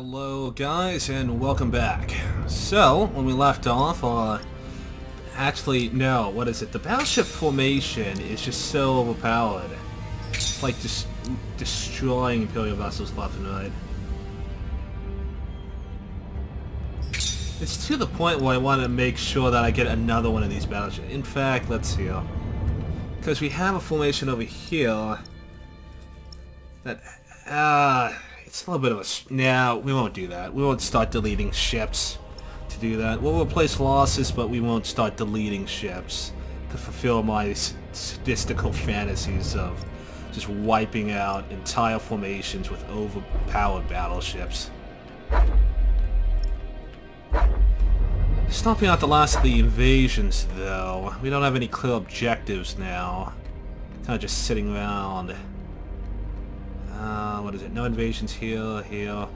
Hello guys and welcome back. So, when we left off, actually, no, what is it? The battleship formation is just so overpowered. It's like just destroying Imperial vessels left and right. It's to the point where I want to make sure that I get another one of these battleships. In fact, let's see here. Because we have a formation over here that, it's a little bit of a... No, we won't do that. We won't start deleting ships to do that. We'll replace losses, but we won't start deleting ships to fulfill my sadistical fantasies of just wiping out entire formations with overpowered battleships. Stomping out the last of the invasions, though. We don't have any clear objectives now. Kind of just sitting around. What is it? No invasions here, here.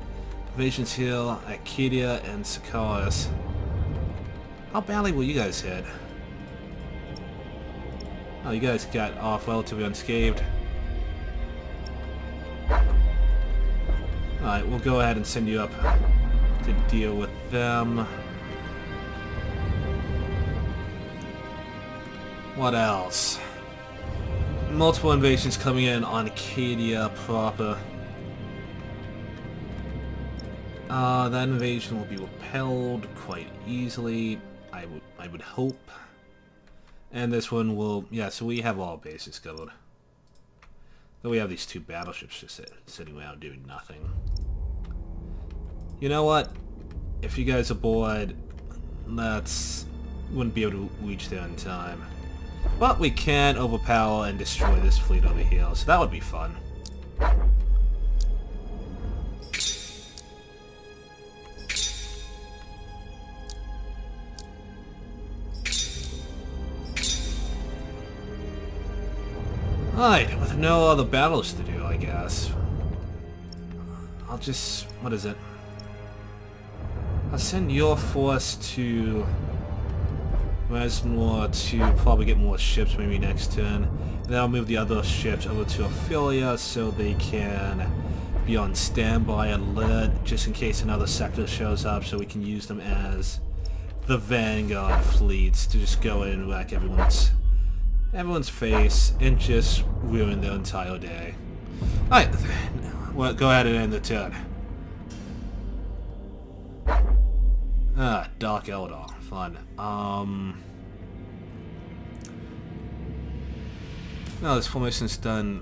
Invasions here, Acadia and Sakaris. How badly will you guys hit? Oh, you guys got off relatively unscathed. Alright, we'll go ahead and send you up to deal with them. What else? Multiple invasions coming in on Acadia proper. That invasion will be repelled quite easily, I would hope. And this one will, yeah, so we have all bases covered. Though we have these two battleships just sitting around doing nothing. You know what? If you guys are bored, wouldn't be able to reach there in time. But we can overpower and destroy this fleet over here, so that would be fun. Alright, with no other battles to do, I guess. I'll just... what is it? I'll send your force to Resnor to probably get more ships maybe next turn. And then I'll move the other ships over to Ophelia so they can be on standby alert just in case another sector shows up, so we can use them as the vanguard fleets to just go in and wreck everyone's face and just ruin their entire day. Alright, well, go ahead and end the turn. Dark Eldar. Fun. No, this formation's done.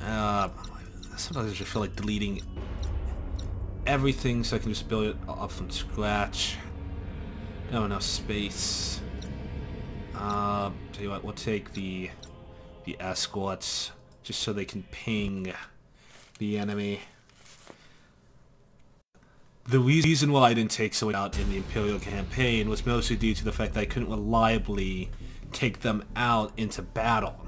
Sometimes I just feel like deleting everything so I can just build it up from scratch. Don't have enough space. Tell you what, we'll take the escorts just so they can ping the enemy. The reason why I didn't take so out in the Imperial campaign was mostly due to the fact that I couldn't reliably take them out into battle.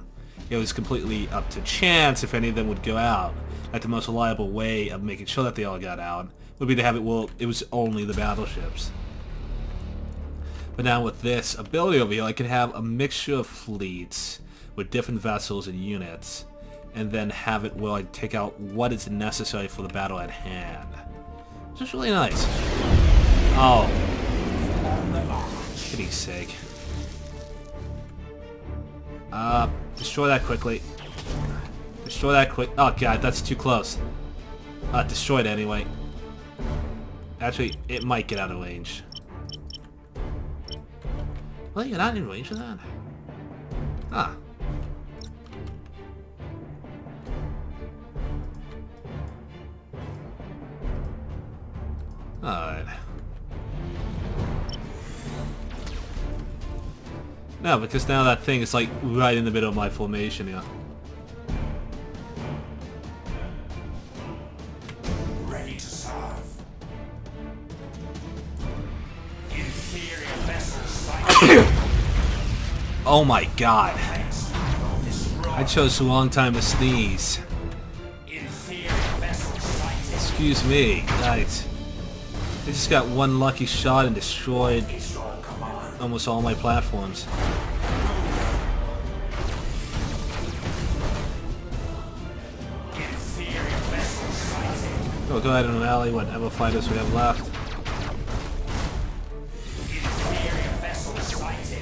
It was completely up to chance if any of them would go out. Like, the most reliable way of making sure that they all got out would be to have it, well, it was only the battleships. But now with this ability over here, I can have a mixture of fleets with different vessels and units, and then have it where I take out what is necessary for the battle at hand. It's just really nice. Oh. Pity's sake. Destroy that quickly. Destroy that quick. Oh god, that's too close. Destroy it anyway. Actually, it might get out of range. Well, you're not in range of that? Ah. Alright. No, because now that thing is like right in the middle of my formation here. Ready to serve. Inferior vessels sighted. Oh my god. I chose the wrong time to sneeze. Inferior vessels sighted. Excuse me, guys. I just got one lucky shot and destroyed almost all my platforms. We'll go ahead and rally whatever fighters we have left. Inferior vessel sighted.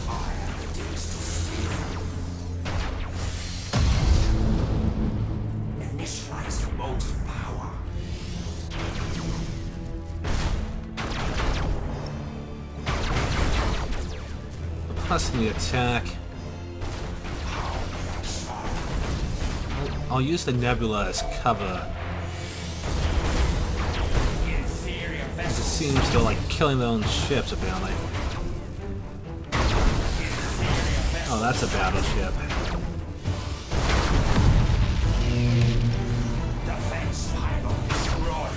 I have the deeds to steal. Initialize the motive power. Pressing the attack. I'll use the nebula as cover. Inferior It vessel. seems they're like killing their own ships apparently. Oh, that's a battleship. Defense pylon destroyed.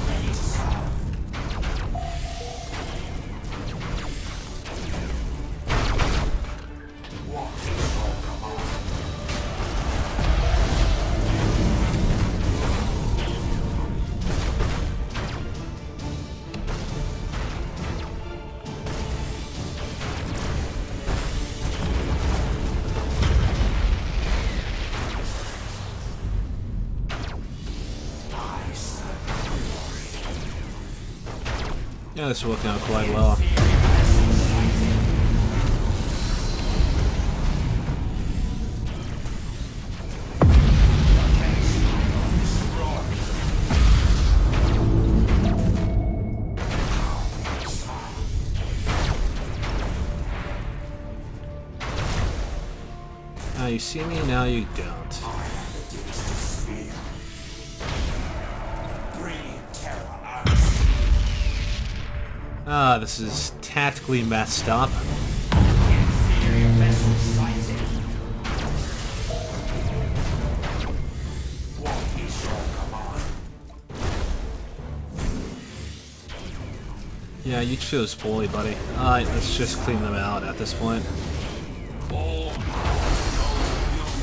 Ready to serve. What is your command? I serve Yeah, this is working out quite well. inferior vessel sighted. Defense pylon destroyed. Now you see me, now you don't. I have the deeds to spear. Bringing terror unseen. Ah, this is tactically messed up. Inferior vessel sighted. What is your command? Yeah, you chose poorly, buddy. Alright, let's just clean them out at this point. All power to those units.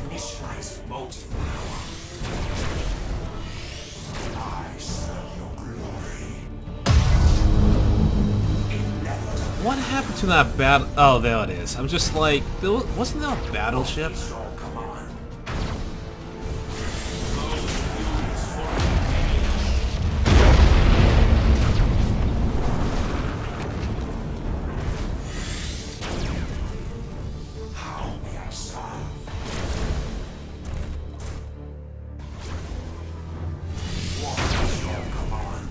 Initialize motive power. I serve your glory. Inevitable What happened to that battle? Oh, there it is. I'm just like, wasn't there a battleship? is your command. How may I serve? What is your command?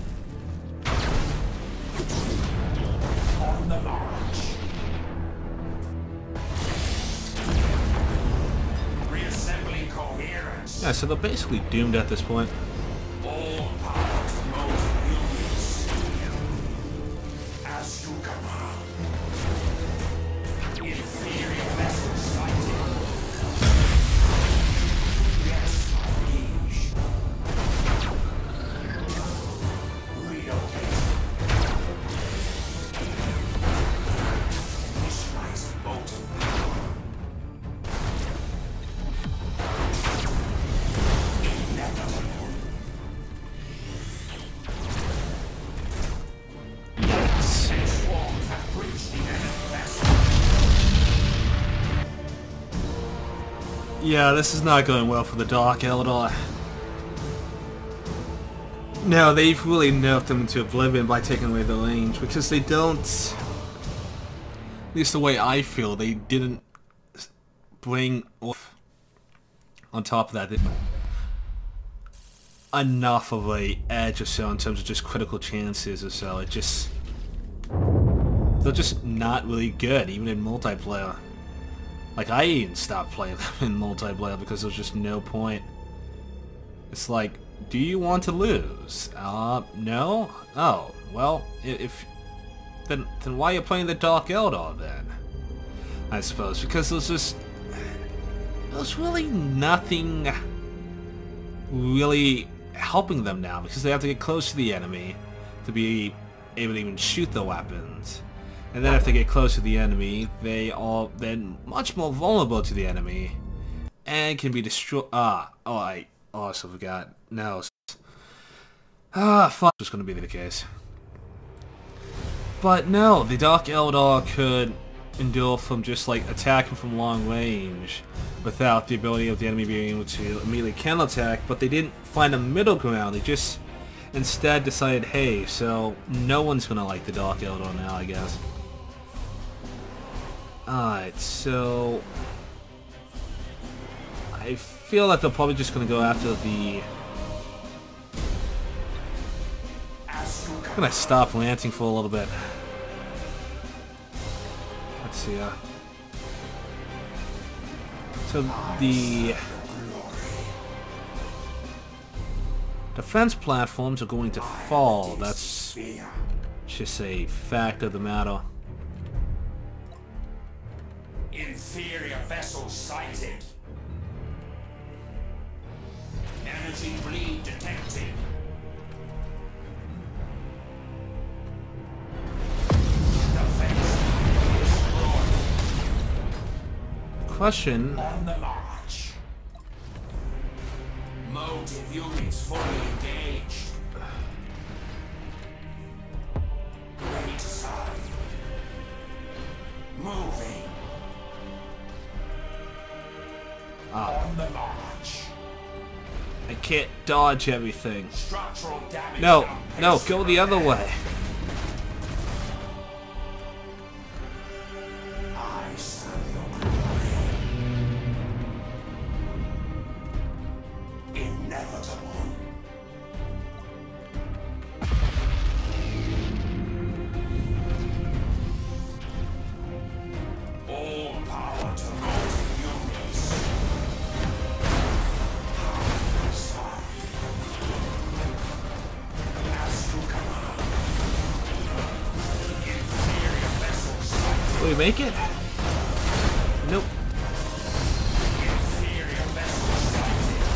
On the march. Reassembling coherence. Yeah, so they're basically doomed at this point. All power to most units. As you command. Inferior vessel sighted. Yes, my liege. Relocate. Initialize motive power. Inevitable. Yes. Swarms have breached the enemy vessel. Yeah, this is not going well for the Dark Eldar. No, they've really nerfed them into oblivion by taking away the range, because they don't... At least the way I feel, they didn't bring off... On top of that, enough of a edge or so in terms of just critical chances or so. It just... They're just not really good, even in multiplayer. Like, I even stopped playing them in multiplayer because there's just no point. It's like, do you want to lose? No? Oh, well, if... Then why are you playing the Dark Eldar then? I suppose, because there's just... There's really nothing really helping them now, because they have to get close to the enemy to be able to even shoot the weapons. And then if they get close to the enemy, they are then much more vulnerable to the enemy and can be destroyed. I also forgot. No. Fuck, was going to be the case. But no, the Dark Eldar could endure from just like attacking from long range without the ability of the enemy being able to immediately counterattack, but they didn't find a middle ground. They just instead decided, hey, so no one's gonna like the Dark Eldar now, I guess. Alright, so I feel like they're probably just gonna go after the... I'm gonna stop ranting for a little bit. Let's see, so the defense platforms are going to fall. That's just a fact of the matter. Inferior vessel sighted. Energy bleed detected. Question. On the march. Motive units fully engaged. Ready to serve. Moving. On the march. I can't dodge everything. Structural damage. No, go the other way. I serve your glory. Inevitable. All power to motive units. As you command. Inferior vessels. Will we make it? Nope. Inferior vessels sighted.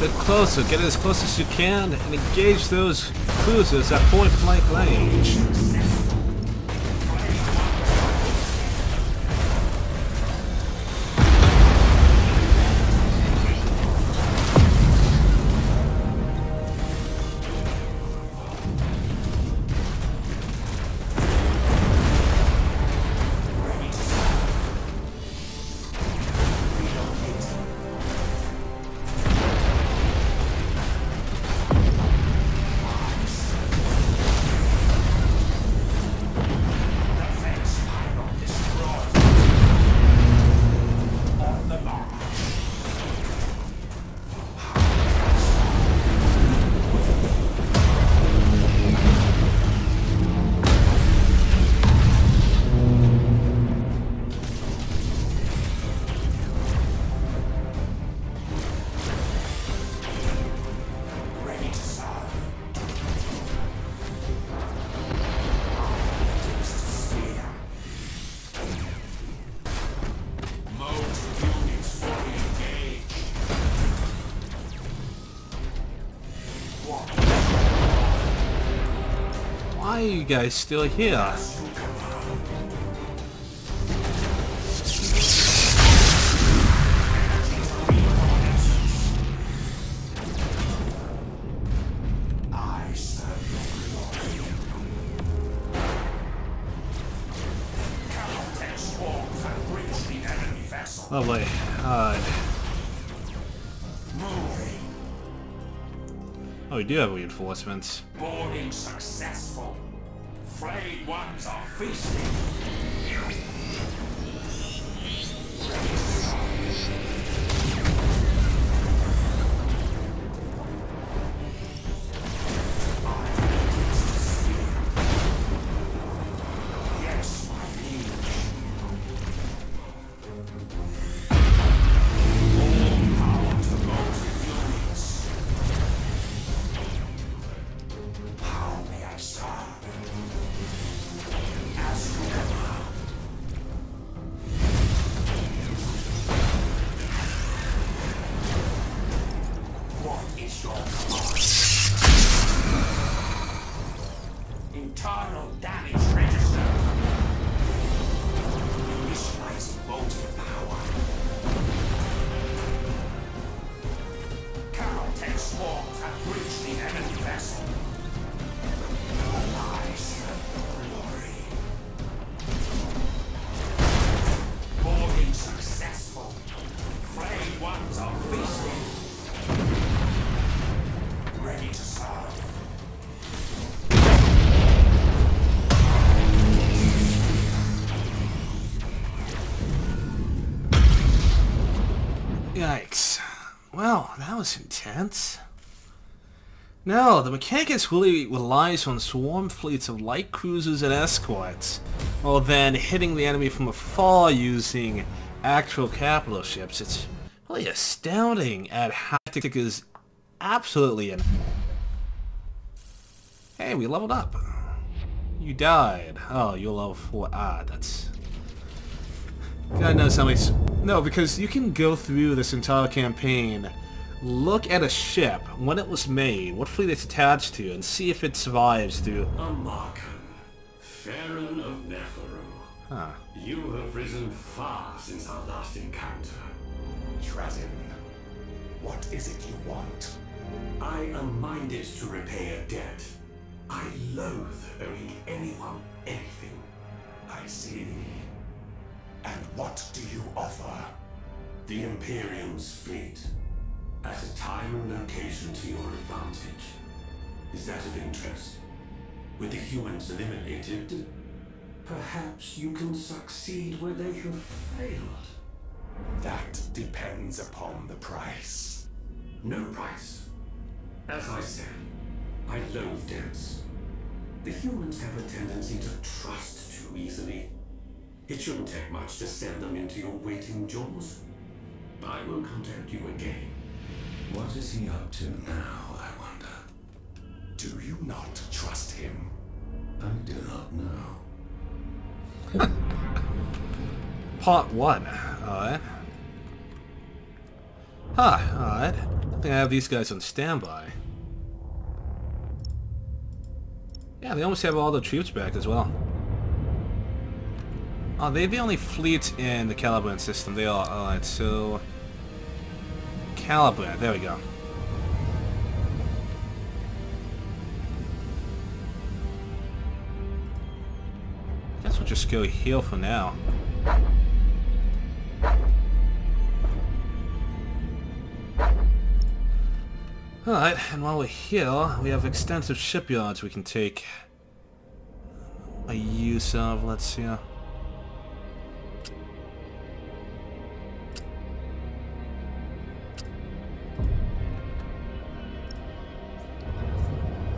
Get closer, get as close as you can, and engage those cruisers at point-blank range. Why are you guys still here? Swarms and breach the enemy Moving. Oh, we do have reinforcements. Boarding successful. Frayed ones are feasting. Yes, my liege. All power to those units. How may I serve? As you ever. What is your command? Internal damage register. Initializing motive power. Caltech swarms have breached the enemy vessel. Arise, glory. Boarding successful. Frayed ones are feasting. Ready to serve. Yikes. Well, that was intense. No, the Mechanicus really relies on swarm fleets of light cruisers and escorts, while then hitting the enemy from afar using actual capital ships. It's really astounding at how tactic is absolutely in. Hey, we leveled up. You died. Oh, you're level 4. Ah, that's... God knows how many... No, because you can go through this entire campaign, look at a ship, when it was made, what fleet it's attached to, and see if it survives through... A marker. Farron of Nephilim. Huh. You have risen far since our last encounter. Trazen, what is it you want? I am minded to repay a debt. I loathe owing anyone anything. I see. And what do you offer? The Imperium's fleet. At a time and location to your advantage. Is that of interest? With the humans eliminated, perhaps you can succeed where they have failed. That depends upon the price. No price. As I said, I loathe debts. The humans have a tendency to trust too easily. It shouldn't take much to send them into your waiting jaws. I will contact you again. What is he up to now, I wonder? Do you not trust him? I do not know. Part 1. Alright. Huh, alright. I think I have these guys on standby. Yeah, they almost have all the troops back as well. Oh, they're the only fleet in the Caliban system. They are. Alright, so... Caliban, there we go. Guess we'll just go heal for now. Alright, and while we're here, we have extensive shipyards we can take a use of. Let's see.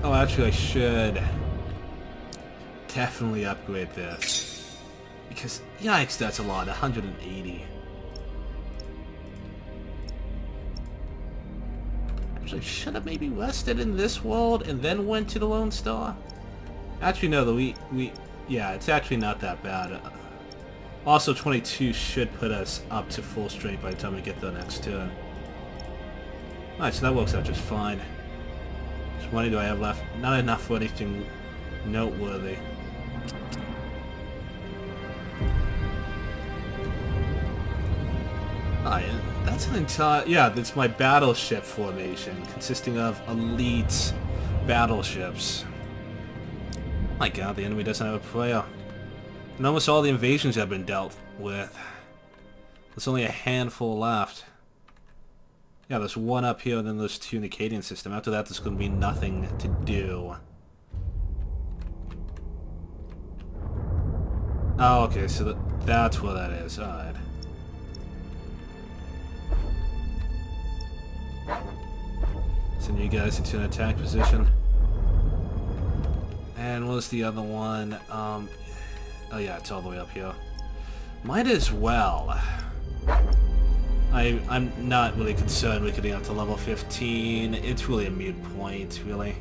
Oh, actually, I should definitely upgrade this. Because, yikes, that's a lot. 180. Actually, should have maybe rested in this world and then went to the Lone Star? Actually, no, yeah, it's actually not that bad. Also, 22 should put us up to full strength by the time we get the next turn. Alright, so that works out just fine. How much money do I have left? Not enough for anything noteworthy. Alright, that's an entire... Yeah, that's my battleship formation, consisting of elite battleships. My god, the enemy doesn't have a prayer. And almost all the invasions have been dealt with. There's only a handful left. Yeah, there's one up here and then there's two in the Acadian system. After that, there's going to be nothing to do. Oh, okay, so that's where that is. Alright. Send you guys into an attack position. And what was the other one? Oh yeah, it's all the way up here. Might as well. I'm not really concerned with getting up to level 15. It's really a moot point, really.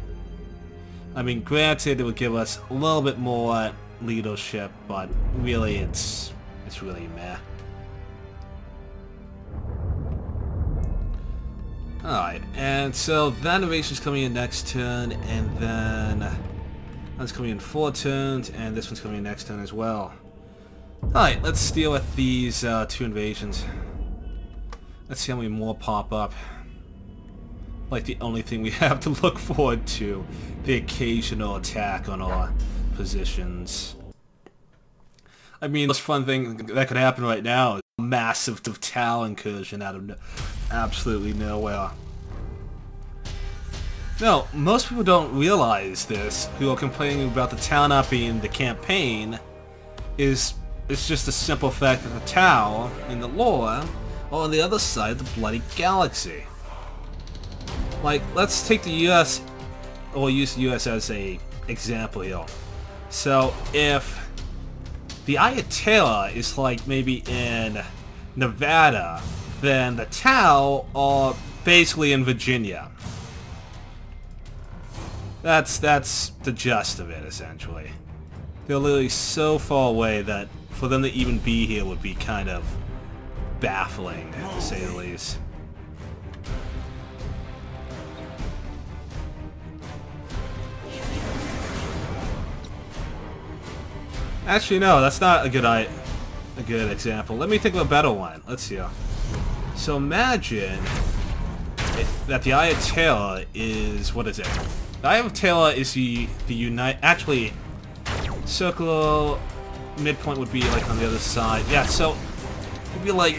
I mean, granted, it would give us a little bit more leadership, but really, it's really meh. Alright, and so that invasion's coming in next turn, and then that's coming in 4 turns, and this one's coming in next turn as well. Alright, let's deal with these 2 invasions. Let's see how many more pop up. Like the only thing we have to look forward to, the occasional attack on our positions. I mean, the most fun thing that could happen right now is a massive Tau incursion out of absolutely nowhere. No, most people don't realize this, who are complaining about the Tau not being in the campaign, it's just the simple fact that the Tau, in the lore, are on the other side of the bloody galaxy. Like, let's take the US, or use the US as a example here. So, if the Ayatollah is like maybe in Nevada, then the Tau are basically in Virginia. That's the gist of it, essentially. They're literally so far away that for them to even be here would be kind of baffling, to say the least. Actually, no, that's not a good example. Let me think of a better one. Let's see. So imagine that the Ayatollah is, what is it? The Ayatollah is the actually, circular midpoint would be like on the other side. Yeah, so it'd be like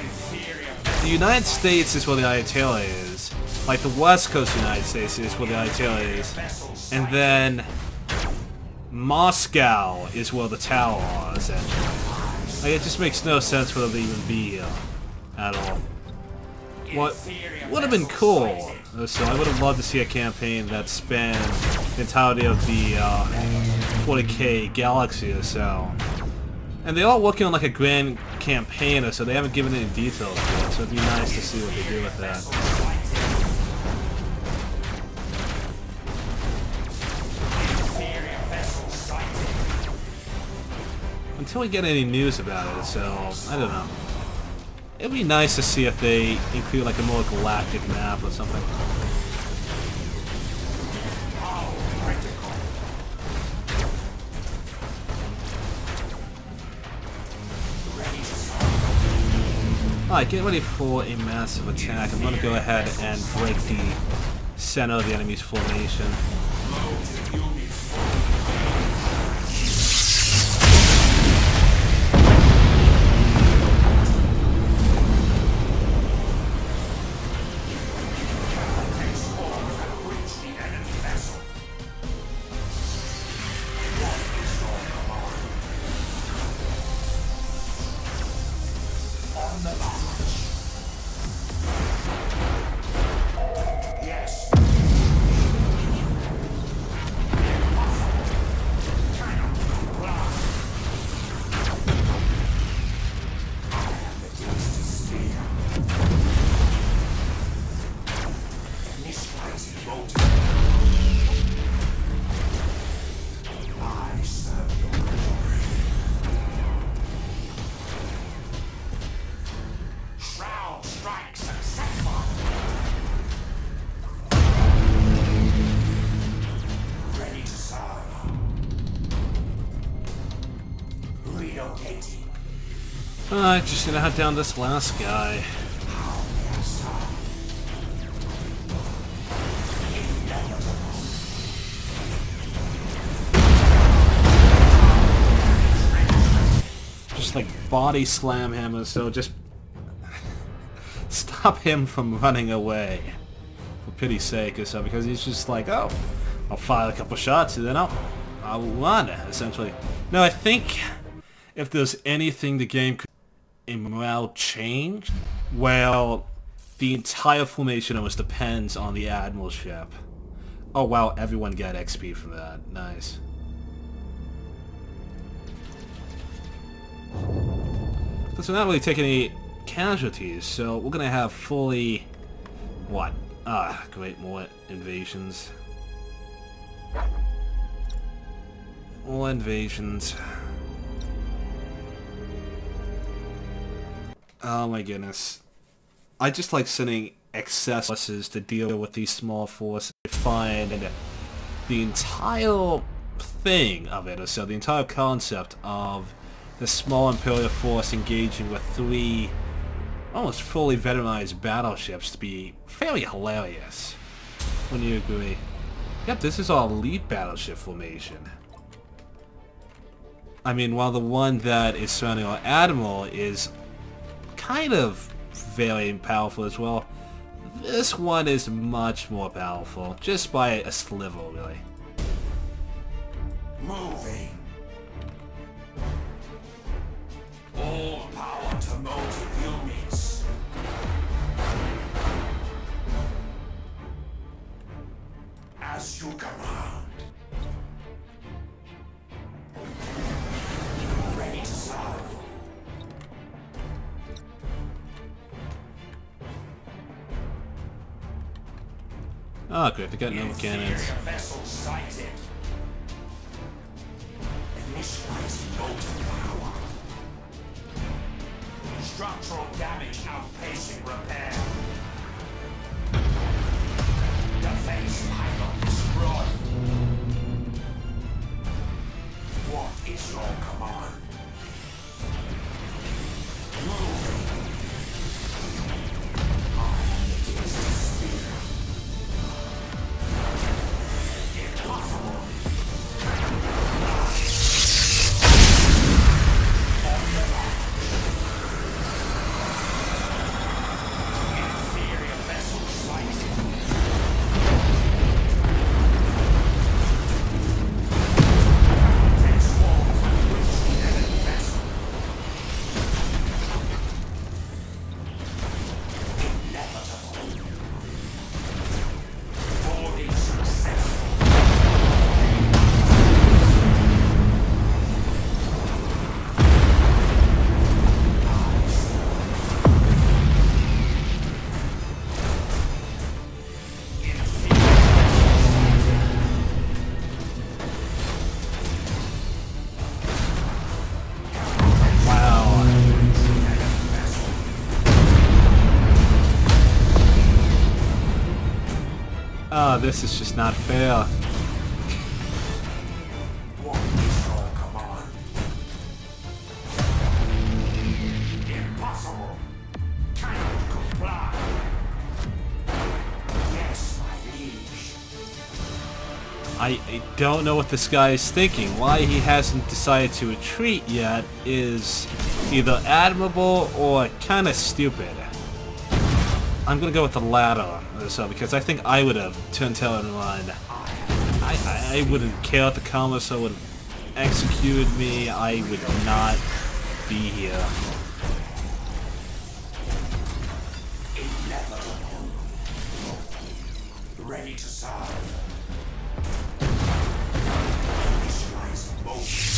the United States is where the Ayatollah is, like the West Coast of the United States is where the Ayatollah is, and then Moscow is where the Tau are, essentially. Like, it just makes no sense for them to even be here at all. What would have been cool, so I would have loved to see a campaign that spanned the entirety of the 40k galaxy or so. And they are working on like a grand campaign or so, they haven't given any details yet, so it'd be nice to see what they do with that. Until we get any news about it, so I don't know. It'd be nice to see if they include like a more galactic map or something. Alright, get ready for a massive attack. I'm gonna go ahead and break the center of the enemy's formation. Alright, just gonna hunt down this last guy. Just like body slam him, so just stop him from running away. For pity's sake or so, because he's just like, oh, I'll fire a couple shots and then I'll run, essentially. No, I think if there's anything the game could in morale change, well, the entire formation almost depends on the Admiral ship. Oh wow, everyone got XP from that. Nice. So we're not really taking any casualties, so we're gonna have fully... what? Ah, great, more invasions. More invasions. Oh my goodness. I just like sending excess forces to deal with these small forces I find, and the entire thing of it, or so the entire concept of the small Imperial force engaging with 3 almost fully veteranized battleships to be fairly hilarious. Wouldn't you agree? Yep, this is our elite battleship formation. I mean, while the one that is surrounding our Admiral is kind of very powerful as well, this one is much more powerful, just by a sliver, really. Moving. All power to motive units. As you command. Ready to serve. Oh great, they got no cannons. Inferior vessel sighted. Initialize motive power. Structural damage outpacing repair. Defense pylon destroyed. What is your command? Moving. It is the spear. Impossible. Inferior vessel sighted. Next wall will reach the enemy vessel. Inevitable. Boarding successful. Wow. Oh, this is just not fair. What is your command? Impossible. Cannot comply. Yes, my liege. I don't know what this guy is thinking. Why he hasn't decided to retreat yet is either admirable or kind of stupid. I'm gonna go with the latter, or so, because I think I would have turned tail and run. I wouldn't care if the Commissar would have executed me. I would not be here. Inevitable. Ready to serve. Initialize motion.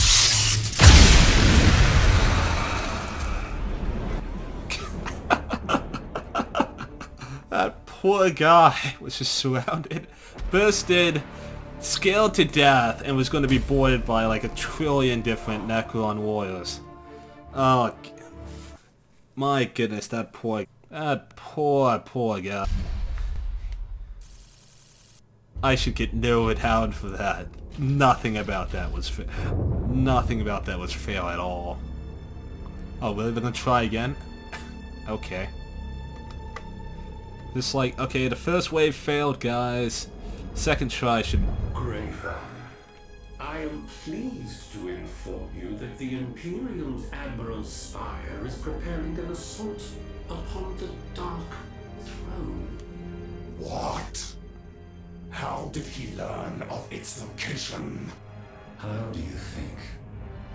That poor guy was just surrounded, bursted, scaled to death, and was going to be boarded by like 1 trillion different Necron warriors. Oh, my goodness, that poor guy. I should get narrowed down for that. Nothing about that was fair. Nothing about that was fair at all. Oh, really? They're gonna try again? Okay. Just like, okay, the first wave failed, guys. Second try should... Graver, I am pleased to inform you that the Imperial's Admiral Spire is preparing an assault upon the Dark Throne. What? How did he learn of its location? How do you think?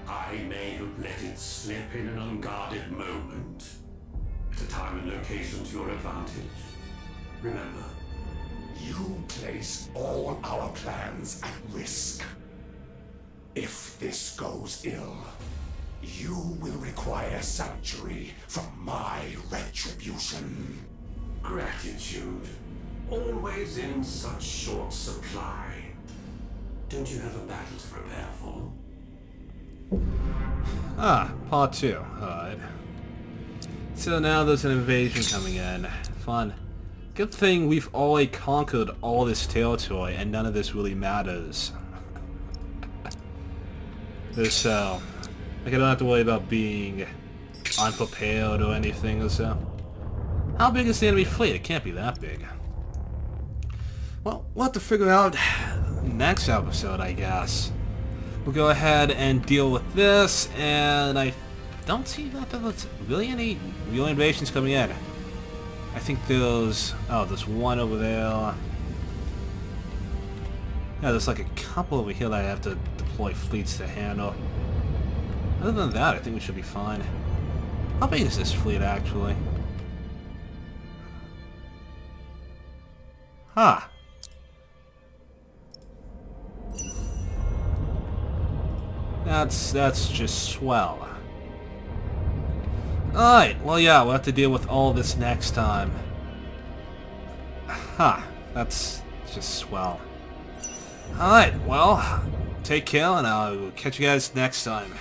I may have let it slip in an unguarded moment. At a time and location to your advantage. Remember, You place all our plans at risk. If this goes ill, you will require sanctuary from my retribution. gratitude. Always in such short supply. Don't you have a battle to prepare for? Ah, part 2. Alright. So now there's an invasion coming in. Fun. Good thing we've already conquered all this territory and none of this really matters. So, like I don't have to worry about being unprepared or anything or so. How big is the enemy fleet? It can't be that big. Well, we'll have to figure out next episode, I guess. We'll go ahead and deal with this, and I don't see that there's really any real invasions coming in. I think there's one over there. Yeah, there's like a couple over here that I have to deploy fleets to handle. Other than that, I think we should be fine. How big is this fleet, actually? Huh. That's just swell. Alright, well yeah, we'll have to deal with all this next time. Huh, that's just swell. Alright, well, take care and I'll catch you guys next time.